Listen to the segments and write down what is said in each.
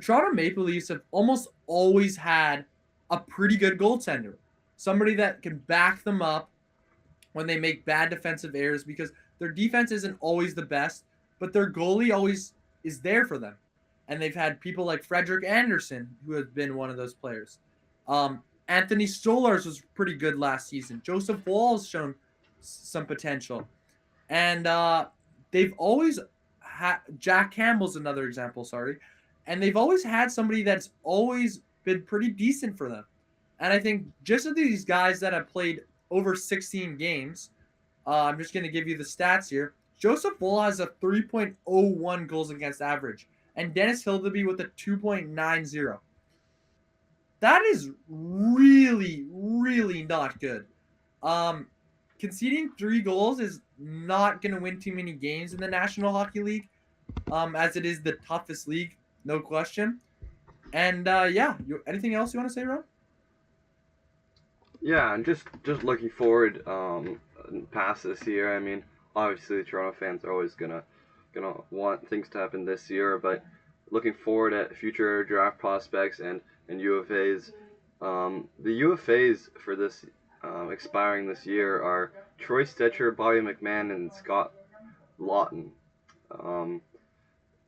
Toronto Maple Leafs have almost always had a pretty good goaltender, somebody that can back them up when they make bad defensive errors because their defense isn't always the best, but their goalie always is there for them. And they've had people like Frederick Anderson, who has been one of those players. Anthony Stolarz was pretty good last season. Joseph Woll's shown some potential. And they've always had Jack Campbell's another example, sorry. And they've always had somebody that's always been pretty decent for them. And I think just of these guys that have played over 16 games, I'm just going to give you the stats here. Joseph Woll has a 3.01 goals against average, and Dennis Hildeby with a 2.90. That is really, really not good. Um, Conceding 3 goals is not going to win too many games in the National Hockey League, as it is the toughest league, no question. And yeah, anything else you want to say, Ron? Yeah, and just looking forward past this year. I mean, obviously the Toronto fans are always gonna want things to happen this year, but looking forward at future draft prospects and UFAs. The UFAs for this expiring this year are Troy Stetcher, Bobby McMahon, and Scott Lawton. Um,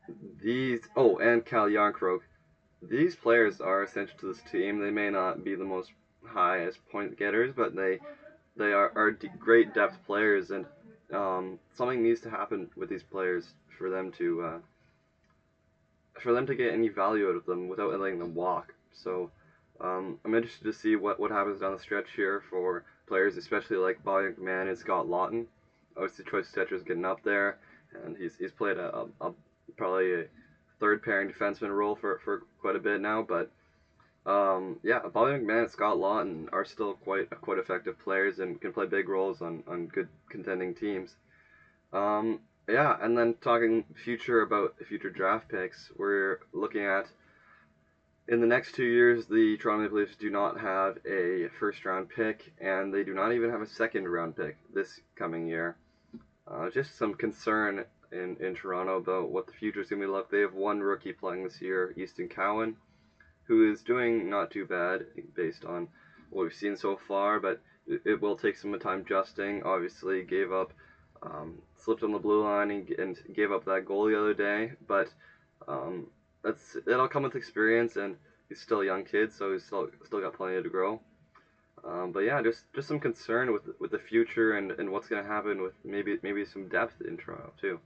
and Cal Yarncroke. These players are essential to this team. They may not be the most highest point getters, but they are great depth players, and something needs to happen with these players for them to get any value out of them without letting them walk. So I'm interested to see what happens down the stretch here for players, especially like Bobby McMahon and Scott Lawton. Obviously, Troy Stetcher's getting up there, and he's played a probably a third pairing defenseman role for quite a bit now. But yeah, Bobby McMahon and Scott Lawton are still quite effective players and can play big roles on good contending teams. Um, yeah, and then talking future draft picks, we're looking at in the next 2 years, the Toronto Maple Leafs do not have a first round pick, and they do not even have a second round pick this coming year. Just some concern in Toronto about what the future is going to be like. They have one rookie playing this year, Easton Cowan, who is doing not too bad based on what we've seen so far, but it will take some time adjusting. Obviously, slipped on the blue line and gave up that goal the other day, but um, that'll come with experience, and he's still a young kid, so he's still got plenty to grow. But yeah, just some concern with the future and what's going to happen with maybe some depth in Toronto too.